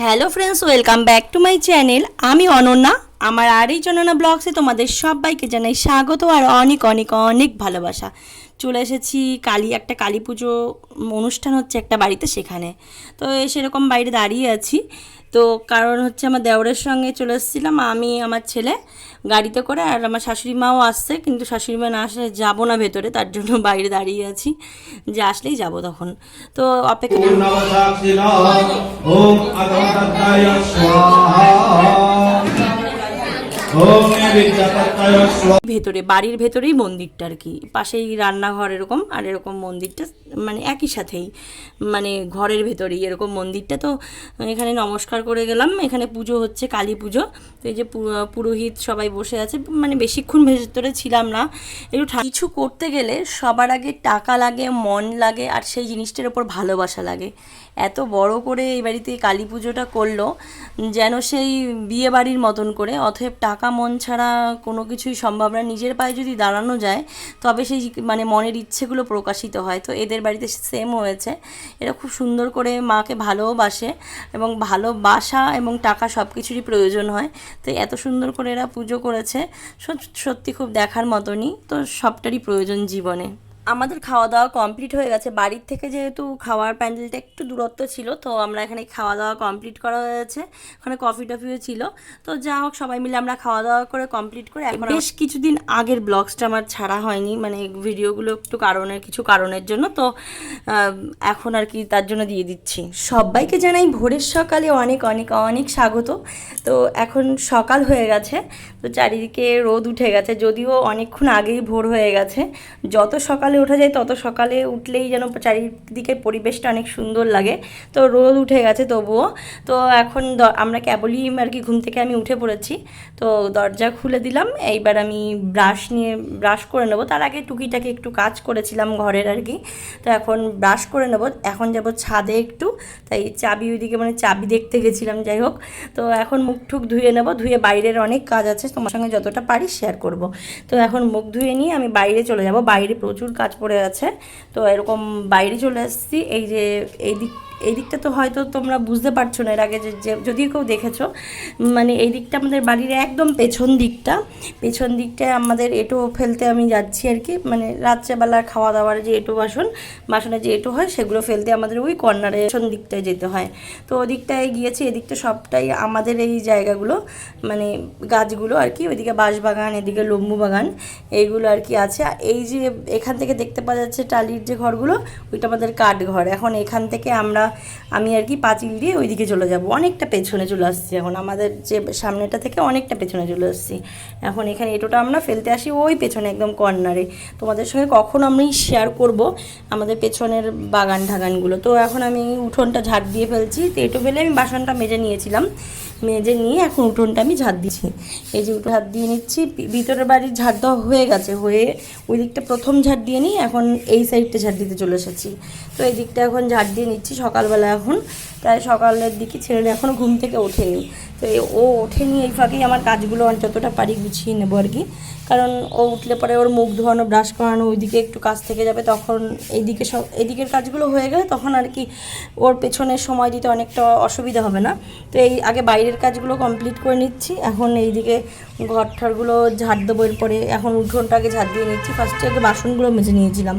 Hello friends, welcome back to my channel. আমি অনন্যা। আমার আর এই অনন্যা ব্লগসে তোমাদের সবাইকে জানাই স্বাগত আর অনেক অনেক অনেক ভালোবাসা। চলে এসেছি একটা কালী পুজো অনুষ্ঠান হচ্ছে একটা বাড়িতে, সেখানে তো সেরকম বাইরে দাঁড়িয়ে আছি। তো কারণ হচ্ছে আমার দেওরের সঙ্গে চলে এসেছিলাম, আমি আমার ছেলে গাড়িতে করে, আর আমার শাশুড়ি মাও আসছে, কিন্তু শাশুড়ি মা না আসলে যাবো না ভেতরে, তার জন্য বাইরে দাঁড়িয়ে আছি, যে আসলেই যাব তখন। তো অপেক্ষা। ভেতরে, বাড়ির ভেতরেই মন্দিরটা আর কি, পাশেই রান্নাঘর এরকম, আর এরকম মন্দিরটা মানে একই সাথেই, মানে ঘরের ভেতরেই এরকম মন্দিরটা। তো এখানে নমস্কার করে গেলাম। এখানে পুজো হচ্ছে, কালী পুজো। তো এই যে পুরোহিত সবাই বসে আছে, মানে বেশিক্ষণ ভেতরে ছিলাম না। একটু কিছু করতে গেলে সবার আগে টাকা লাগে, মন লাগে, আর সেই জিনিসটার ওপর ভালোবাসা লাগে। এত বড় করে এই বাড়িতে কালী পুজোটা করলো যেন সেই বিয়ে বাড়ির মতন করে। অতএব টাকা মন ছাড়া কোনো কিছুই সম্ভব না। নিজের পায়ে যদি দাঁড়ানো যায় তবে সেই মানে মনের ইচ্ছেগুলো প্রকাশিত হয়। তো এদের বাড়িতে সেম হয়েছে। এরা খুব সুন্দর করে মাকে ভালোবাসে, এবং ভালোবাসা এবং টাকা সব কিছুরই প্রয়োজন হয়। তো এত সুন্দর করে এরা পুজো করেছে, সত্যি খুব দেখার মতনই। তো সবটারই প্রয়োজন জীবনে। আমাদের খাওয়া দাওয়া কমপ্লিট হয়ে গেছে। বাড়ির থেকে যেহেতু খাওয়ার প্যান্ডেলটা একটু দূরত্ব ছিল, তো আমরা এখানে খাওয়া দাওয়া কমপ্লিট করা হয়েছে। ওখানে কফি টফিও ছিল। তো যা হোক, সবাই মিলে আমরা খাওয়া দাওয়া করে কমপ্লিট করে এখন বেশ কিছুদিন আগের ব্লগসটা আমার ছাড়া হয়নি, মানে ভিডিওগুলো একটু কিছু কারণের জন্য। তো এখন আর কি তার জন্য দিয়ে দিচ্ছি। সবাইকে জানাই ভোরের সকালে অনেক অনেক অনেক স্বাগত। তো এখন সকাল হয়ে গেছে, তো চারিদিকে রোদ উঠে গেছে, যদিও অনেকক্ষণ আগেই ভোর হয়ে গেছে। যত সকালে ওঠা যায় তত সকালে উঠলেই যেন চারিদিকের পরিবেশটা অনেক সুন্দর লাগে। তো রোদ উঠে গেছে তবুও। তো এখন আমরা কেবলই আর কি ঘুম থেকে আমি উঠে পড়েছি। তো দরজা খুলে দিলাম। এইবার আমি ব্রাশ করে নেবো। তার আগে টুকিটাকে একটু কাজ করেছিলাম ঘরের আর কি। তো এখন ব্রাশ করে নেবো। এখন যাব ছাদে একটু, তাই চাবি ওইদিকে, মানে চাবি দেখতে গেছিলাম, যাই হোক। তো এখন মুখ ঠুক ধুয়ে নেবো, ধুয়ে বাইরের অনেক কাজ আছে, তোমার সঙ্গে যতটা পারি শেয়ার করব। তো এখন মুখ ধুয়ে নিয়ে আমি বাইরে চলে যাব। বাইরে প্রচুর কাজ পড়ে আছে। তো এরকম বাইরে চলে এসেছি। এই দিকটা তো হয়তো তোমরা বুঝতে পারছো না, এর আগে যে যদিও কেউ দেখেছো, মানে এই দিকটা আমাদের বাড়ির একদম পেছন দিকটায় আমাদের এঁটো ফেলতে আমি যাচ্ছি আর কি। মানে রাত্রেবেলা খাওয়া দাওয়ার যে বাসনে যে এঁটো হয়, সেগুলো ফেলতে আমাদের ওই কর্নারে পেছন দিকটায় যেতে হয়। তো ওদিকটায় গিয়েছি। এদিকটা সবটাই আমাদের এই জায়গাগুলো, মানে গাছগুলো আর কি। ওইদিকে বাঁশবাগান, এদিকে লম্বু বাগান, এইগুলো আর কি আছে। এই যে এখান থেকে দেখতে পাওয়া যাচ্ছে টালির যে ঘরগুলো, ওইটা আমাদের কাঠ ঘর। এখন এখান থেকে আমি আর কি পাঁচিল দিয়ে ওইদিকে চলে যাব। অনেকটা পেছনে চলে আসছি এখন, আমাদের যে সামনেটা থেকে অনেকটা পেছনে চলে আসছি। এখন এখানে এটোটা আমরা ফেলতে আসি ওই পেছনে একদম কর্নারে। তোমাদের সঙ্গে কখন আমি শেয়ার করব আমাদের পেছনের বাগান ঢাগানগুলো। তো এখন আমি উঠোনটা ঝাড় দিয়ে ফেলছি। তো এটো ফেলে আমি বাসনটা মেজে নিয়েছিলাম, মেজে নিয়ে এখন উঠোনটা আমি ঝাড় দিচ্ছি। এই যে ঝাড় দিয়ে নিচ্ছি। ভিতরের বাড়ির ঝাড় দেওয়া হয়ে গেছে, হয়ে ওই দিকটা প্রথম ঝাড় দিয়ে নিই। এখন এই সাইডটা ঝাড় দিতে চলে এসেছি। তো এই দিকটা এখন ঝাড় দিয়ে নিচ্ছি সকালবেলা। এখন তাই সকালের দিকে ছেলেটা এখনও ঘুম থেকে ওঠেনি। তো ও ওঠেনি, এই ফাঁকেই আমার কাজগুলো যতটা পারি গুছিয়ে নেবো আর কি। কারণ ও উঠলে পরে ওর মুখ ধোয়ানো, ব্রাশ করানো, ওইদিকে একটু কাজ থেকে যাবে। তখন এদিকের কাজগুলো হয়ে গেলে তখন আর কি ওর পেছনের সময় দিতে অনেকটা অসুবিধা হবে না। তো এই আগে বাইরের কাজগুলো কমপ্লিট করে নিচ্ছি। এখন এইদিকে ঘরটারগুলো ঝাড় দেবো। এরপরে এখন উঠোনটাকে ঝাড় দিয়ে নিচ্ছি। ফার্স্টে আগে বাসনগুলো মেজে নিয়েছিলাম।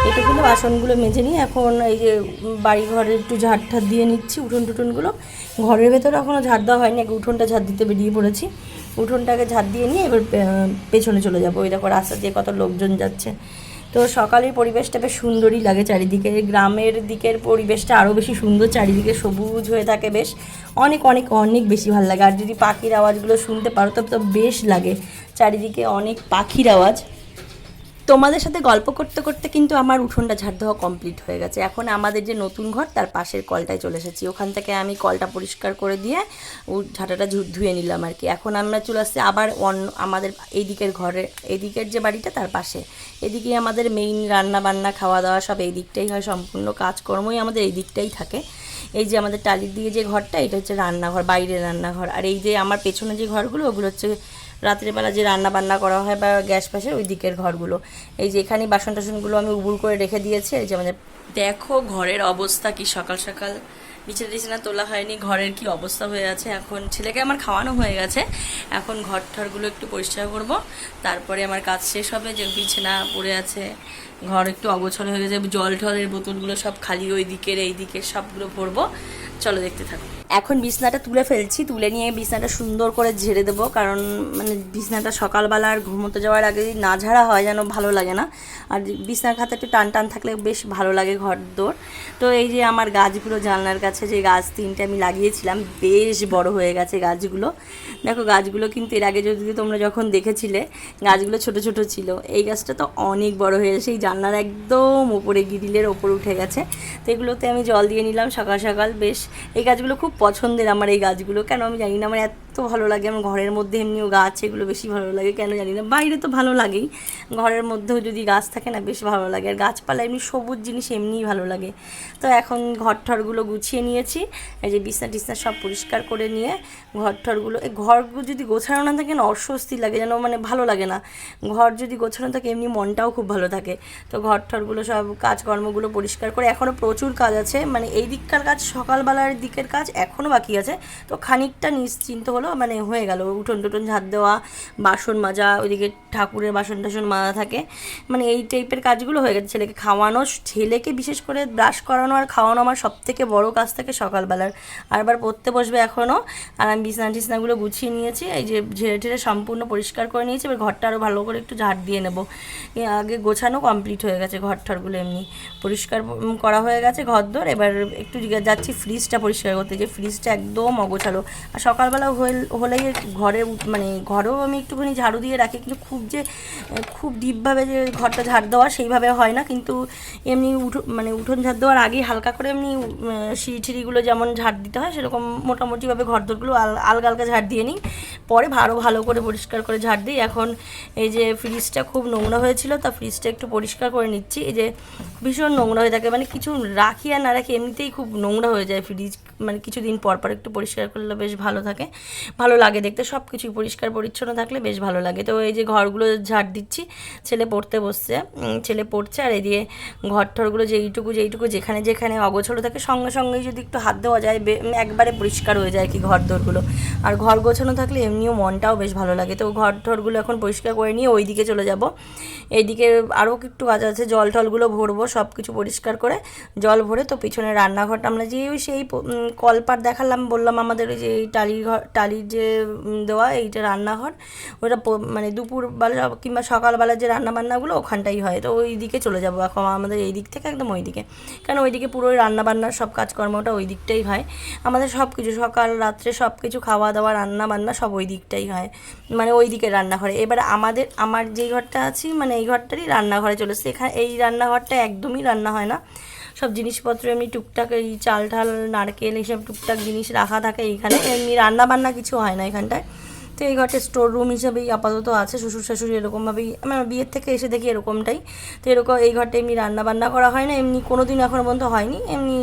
এটা কিন্তু বাসনগুলো মেজে নিয়ে এখন এই যে বাড়ি ঘরে একটু ঝাড় দিয়ে নিচ্ছি। টুটনগুলো ঘরের ভেতরে এখনও ঝাড় দেওয়া হয়নি, আগে উঠোনটা ঝাড় দিতে বেরিয়ে পড়েছি। উঠোনটাকে ঝাড় দিয়ে নিয়ে এবার পেছনে চলে যাবো। ওই দেখো রাস্তা দিয়ে কত লোকজন যাচ্ছে। তো সকালের পরিবেশটা বেশ সুন্দরই লাগে চারিদিকে। গ্রামের দিকের পরিবেশটা আরও বেশি সুন্দর, চারিদিকে সবুজ হয়ে থাকে, বেশ অনেক অনেক অনেক বেশি ভালো লাগে। আর যদি পাখির আওয়াজগুলো শুনতে পারো তবে তো বেশ লাগে। চারিদিকে অনেক পাখির আওয়াজ। তোমাদের সাথে গল্প করতে করতে কিন্তু আমার উঠোনটা ঝাড় দেওয়া কমপ্লিট হয়ে গেছে। এখন আমাদের যে নতুন ঘর, তার পাশের কলটায় চলে এসেছি। ওখান থেকে আমি কলটা পরিষ্কার করে দিয়ে ঝাঁটাটা ধুয়ে নিলাম আর কি। এখন আমরা চলে আসছি আবার আমাদের এদিকের যে বাড়িটা, তার পাশে। এদিকেই আমাদের মেইন রান্না বান্না খাওয়া দাওয়া সব এই দিকটাই হয়, সম্পূর্ণ কাজকর্মই আমাদের এই দিকটাই থাকে। এই যে আমাদের টালির দিয়ে যে ঘরটা, এটা হচ্ছে রান্নাঘর, বাইরের রান্নাঘর। আর এই যে আমার পেছনে যে ঘরগুলো, ওগুলো হচ্ছে রাত্রিবেলা যে রান্না বান্না করা হয় বা গ্যাস পাশের ওই দিকের ঘরগুলো। এই যে এখানে বাসন টাসনগুলো আমি উবুর করে রেখে দিয়েছি। এই যে আমাদের দেখো ঘরের অবস্থা কি, সকাল সকাল বিছানা টিছানা তোলা হয়নি, ঘরের কি অবস্থা হয়ে আছে। এখন ছেলেকে আমার খাওয়ানো হয়ে গেছে, এখন ঘর ঠরগুলো একটু পরিষ্কার করব, তারপরে আমার কাজ শেষ হবে। যে বিছানা পড়ে আছে, ঘর একটু অগোছল হয়ে গেছে, জল ঠলের বোতলগুলো সব খালি ওই দিকের এই দিকের সবগুলো ভরবো। চলো দেখতে থাকো। এখন বিছনাটা তুলে ফেলছি, তুলে নিয়ে বিছনাটা সুন্দর করে ঝেড়ে দেবো, কারণ মানে বিছনাটা সকালবেলা আর ঘুমোতে যাওয়ার আগে যদি না ঝাড়া হয় যেন ভালো লাগে না। আর বিছনার খাতে একটু টান টান থাকলে বেশ ভালো লাগে ঘর দোর। তো এই যে আমার গাছগুলো জানলার কাছে যে গাছ 3টে আমি লাগিয়েছিলাম, বেশ বড় হয়ে গেছে গাছগুলো। দেখো গাছগুলো কিন্তু এর আগে যদি তোমরা যখন দেখেছিলে গাছগুলো ছোট ছোট ছিল, এই গাছটা তো অনেক বড় হয়ে গেছে, এই জানলার একদম ওপরে গ্রিলের ওপর উঠে গেছে। তো এগুলোতে আমি জল দিয়ে নিলাম সকাল সকাল। বেশ এই গাছগুলো খুব পছন্দের আমার, এই গাছগুলো কেন আমি জানি না, আমার এত ভালো লাগে। আমার ঘরের মধ্যে এমনিও গাছ এগুলো বেশি ভালো লাগে, কেন জানি না। বাইরে তো ভালো লাগেই, ঘরের মধ্যেও যদি গাছ থাকে না বেশ ভালো লাগে। আর গাছপালা এমনি সবুজ জিনিস এমনিই ভালো লাগে। তো এখন ঘর ঠরগুলো গুছিয়ে নিয়েছি, এই যে বিছনা টিছনা সব পরিষ্কার করে নিয়ে ঘর ঠরগুলো, এই ঘরগুলো যদি গোছানো না থাকে না অস্বস্তি লাগে, যেন মানে ভালো লাগে না। ঘর যদি গোছানো থাকে এমনি মনটাও খুব ভালো থাকে। তো ঘর ঠরগুলো সব কাজকর্মগুলো পরিষ্কার করে, এখনও প্রচুর কাজ আছে, মানে এই দিককার কাজ সকালবেলার দিকের কাজ এখনও বাকি আছে। তো খানিকটা নিশ্চিন্ত হলো, মানে হয়ে গেল। উঠোন টুটন ঝাড় দেওয়া, বাসন মাজা, ওইদিকে ঠাকুরের বাসন টাসন মাজা থাকে, মানে এই টাইপের কাজগুলো হয়ে গেছে। ছেলেকে খাওয়ানো, ছেলেকে বিশেষ করে ব্রাশ করানো আর খাওয়ানো আমার সবথেকে বড় কাজ থাকে সকালবেলার। আর এবার পড়তে বসবে এখনও। আর আমি বিছানা টিছনাগুলো গুছিয়ে নিয়েছি, এই যে ঝেড়ে ঠেড়ে সম্পূর্ণ পরিষ্কার করে নিয়েছি। এবার ঘরটা আরও ভালো করে একটু ঝাড় দিয়ে নেবো। আগে গোছানো কমপ্লিট হয়ে গেছে, ঘর ঠরগুলো এমনি পরিষ্কার করা হয়ে গেছে ঘর দর। এবার একটু যাচ্ছি ফ্রিজটা পরিষ্কার করতে, যে ফ্রিজটা একদম অগোছালো। আর সকালবেলা হলেই ঘরে মানে ঘরেও আমি একটুখানি ঝাড়ু দিয়ে রাখি, কিন্তু খুব ডিপভাবে যে ঘরটা ঝাড় দেওয়া সেইভাবে হয় না। কিন্তু এমনি মানে উঠোন ঝাড় দেওয়ার আগেই হালকা করে এমনি সিঁড়ি টিড়িগুলো যেমন ঝাড় দিতে হয় সেরকম মোটামুটিভাবে ঘর দরগুলো আলগা আলগা ঝাড় দিয়ে নিই, পরে আরও ভালো করে পরিষ্কার করে ঝাড় দিই। এখন এই যে ফ্রিজটা খুব নোংরা হয়েছিল, তা ফ্রিজটা একটু পরিষ্কার করে নিচ্ছি। এই যে ভীষণ নোংরা হয়ে থাকে, মানে কিছু রাখি আর না রাখি এমনিতেই খুব নোংরা হয়ে যায় ফ্রিজ, মানে কিছুদিন পর পর একটু পরিষ্কার করলে বেশ ভালো থাকে, ভালো লাগে দেখতে। সব কিছুই পরিষ্কার পরিচ্ছন্ন থাকলে বেশ ভালো লাগে। তো এই যে ঘরগুলো ঝাড় দিচ্ছি, ছেলে পড়তে বসছে, ছেলে পড়ছে। আর এদিকে ঘর ঠরগুলো যেইটুকু যেখানে যেখানে অগোছলো থাকে সঙ্গে সঙ্গেই যদি একটু হাত দেওয়া যায় একবারে পরিষ্কার হয়ে যায় কি ঘর দরগুলো। আর ঘর গোছানো থাকলে এমনিও মনটাও বেশ ভালো লাগে। তো ঘর ঠরগুলো এখন পরিষ্কার করে নিয়ে ওই দিকে চলে যাব। এইদিকে আরও একটু কাজ আছে, জল টলগুলো ভরবো, সব কিছু পরিষ্কার করে জল ভরে। তো পিছনে রান্নাঘরটা আমরা যে সেই কলপার দেখালাম, বললাম আমাদের ওই যে এই টালির যে দেওয়া এইটা রান্নাঘর, ওটা মানে দুপুরবেলা কিংবা সকালবেলা যে রান্নাবান্নাগুলো ওখানটাই হয়। তো ওই দিকে চলে যাবো এখন, আমাদের এই দিক থেকে একদম ওই দিকে, কেন ওই দিকে পুরো রান্নাবান্নার সব কাজকর্মটা ওই দিকটাই হয় আমাদের। সব কিছু সকাল রাত্রে সব কিছু খাওয়া দাওয়া রান্নাবান্না সব ওই দিকটাই হয়, মানে ওই দিকে রান্নাঘরে। এবার আমার যেই ঘরটা আছি মানে এই ঘরটারই রান্নাঘরে চলে এসেছে। এখানে এই রান্নাঘরটা একদমই রান্না হয় না, সব জিনিসপত্র এমনি টুকটাক এই চাল ঠাল নারকেল এইসব টুকটাক জিনিস রাখা থাকে এইখানে, এমনি রান্না বান্না কিছু হয় না এখানটায়। তো এই ঘরটা স্টোর রুম হিসেবেই আপাতত আছে, শ্বশুর শাশুড়ি এরকমভাবেই, আমার বিয়ের থেকে এসে দেখি এরকমটাই। তো এরকম এই ঘরটা এমনি রান্না বান্না করা হয় না, এমনি কোনো দিন এখনও পর্যন্ত হয়নি, এমনি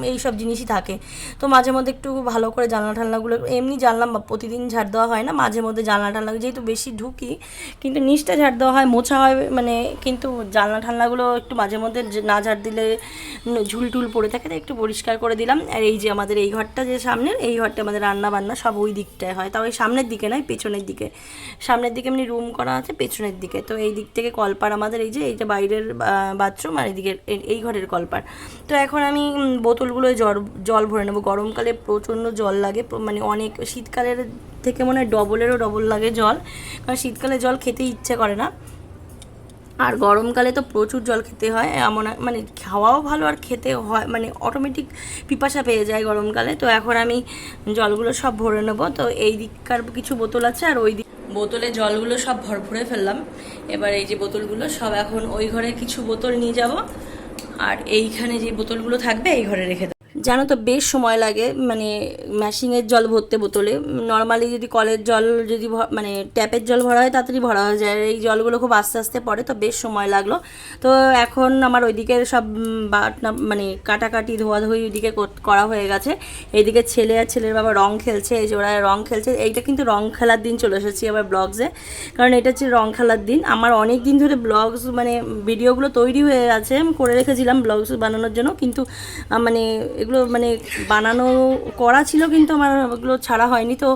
এই সব জিনিসই থাকে। তো মাঝে মধ্যে একটু ভালো করে জানলা টানলাগুলো এমনি জানলাম, প্রতিদিন ঝাড় দেওয়া হয় না, মাঝে মধ্যে জানলা টানলা যেহেতু বেশি ঢুকি কিন্তু নিচটা ঝাড় দেওয়া হয়, মোছা হয়, মানে কিন্তু জানলা টানলাগুলো একটু মাঝে মধ্যে না ঝাড় দিলে ঝুল টুল পড়ে থাকে, তো একটু পরিষ্কার করে দিলাম। আর এই যে আমাদের এই ঘরটা যে সামনের, এই ঘরটা আমাদের রান্না বান্না সব ওই দিকটায় হয়, তাও ওই সামনের দিকে নয়, পেছনের দিকে। সামনের দিকে এমনি রুম করা আছে, পেছনের দিকে। তো এই দিক থেকে কলপার আমাদের, এই যে এইটা বাইরের বাথরুম, আর এইদিকে এই ঘরের কলপার। তো এখন আমি বোতলগুলোয় জল ভরে নেবো। গরমকালে প্রচণ্ড জল লাগে, মানে অনেক, শীতকালের থেকে মনে হয় ডবল লাগে জল, কারণ শীতকালে জল খেতে ইচ্ছে করে না, আর গরমকালে তো প্রচুর জল খেতে হয়। এমন মানে খাওয়াও ভালো আর খেতে হয়, মানে অটোমেটিক পিপাসা পেয়ে যায় গরমকালে। তো এখন আমি জলগুলো সব ভরে নেবো। তো এই দিককার কিছু বোতল আছে, আর ওই দিক বোতলে জলগুলো সব ভরে ফেললাম। এবার এই যে বোতলগুলো সব এখন ওই ঘরে কিছু বোতল নিয়ে যাব, আর এইখানে যে বোতলগুলো থাকবে এই ঘরে রেখে দেবো। জানো তো বেশ সময় লাগে, মানে ম্যাশিংয়ের জল ভরতে বোতলে। নর্মালি যদি কলের জল যদি মানে ট্যাপের জল ভরা হয় তাড়াতাড়ি ভরা হয়ে যায়, এই জলগুলো খুব আস্তে আস্তে পড়ে, তো বেশ সময় লাগলো। তো এখন আমার ওইদিকে সব বাটনা মানে কাটাকাটি ধোয়াধুয়ি ওইদিকে করা হয়ে গেছে। এইদিকে ছেলে আর ছেলের বাবা রং খেলছে, এই যে ওরা রং খেলছে। এইটা কিন্তু রং খেলার দিন চলে এসেছি আবার ব্লগসে, কারণ এটা হচ্ছে রং খেলার দিন। আমার অনেক দিন ধরে ব্লগস মানে ভিডিওগুলো তৈরি হয়ে আছে, আমি করে রেখেছিলাম ব্লগস বানানোর জন্য, কিন্তু মানে এগুলো মানে বানানো করা ছিল, কিন্তু আমার ওগুলো ছাড়া হয়নি, তো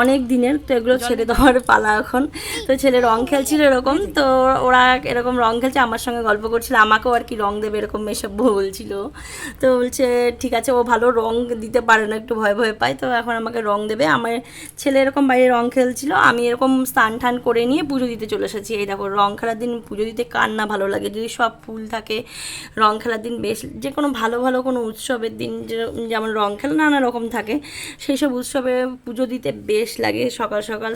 অনেক দিনের, তো এগুলো ছেড়ে দেওয়ার পালা এখন। তো ছেলে রং খেলছিল এরকম, তো ওরা এরকম রং খেলছে, আমার সঙ্গে গল্প করছিল, আমাকেও আর কি রং দেবে এরকম এসব বলছিল। তো বলছে ঠিক আছে, ও ভালো রং দিতে পারে না, একটু ভয় ভয় পায়, তো এখন আমাকে রং দেবে। আমার ছেলে এরকম বাইরে রং খেলছিল, আমি এরকম স্নান টান করে নিয়ে পুজো দিতে চলে এসেছি। এই দেখো, রং খেলার দিন পুজো দিতে কার না ভালো লাগে, যদি সব ফুল থাকে। রং খেলার দিন বেশ, যে কোনো ভালো ভালো কোনো উৎসবের দিন যেমন রং খেলা নানা রকম থাকে, সেই সব উৎসবে পুজো দিতে বেশ লাগে। সকাল সকাল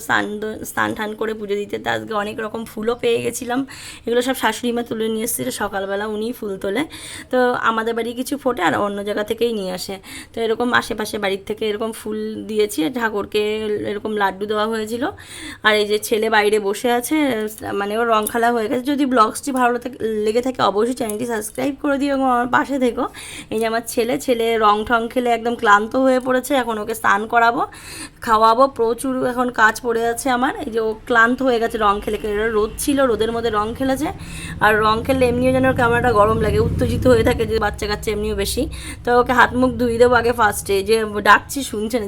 স্নান টান করে পুজো দিতে, তা আজকে অনেক রকম ফুলও পেয়ে গেছিলাম। এগুলো সব শাশুড়ি মা তুলে নিয়ে এসেছিলো সকালবেলা, উনিই ফুল তোলে। তো আমাদের বাড়ি কিছু ফোটে আর অন্য জায়গা থেকেই নিয়ে আসে। তো এরকম আশেপাশে বাড়ির থেকে এরকম ফুল দিয়েছি, ঠাকুরকে এরকম লাড্ডু দেওয়া হয়েছিল। আর এই যে ছেলে বাইরে বসে আছে, মানে ওর রং খেলা হয়ে গেছে। যদি ব্লগসটি ভালো লেগে থাকে অবশ্যই চ্যানেলটি সাবস্ক্রাইব করে দিও এবং আমার পাশে থেকো। এই যে আমার ছেলে রং ঠং খেলে একদম ক্লান্ত হয়ে পড়েছে, এখন ওকে স্নান করাবো, খাওয়াবো, প্রচুর এখন কাজ পড়ে আছে আমার। এই যে ও ক্লান্ত হয়ে গেছে রং খেলে খেলে, রোদ ছিল, রোদের মধ্যে রং খেলেছে। আর রং খেললে এমনিও যেন ওর ক্যামেরাটা গরম লাগে, উত্তেজিত হয়ে থাকে, যে বাচ্চা কাচ্চা এমনিও বেশি। তো ওকে হাত মুখ ধুয়ে দেবো আগে ফার্স্টে, যে ডাকছি শুনছে না।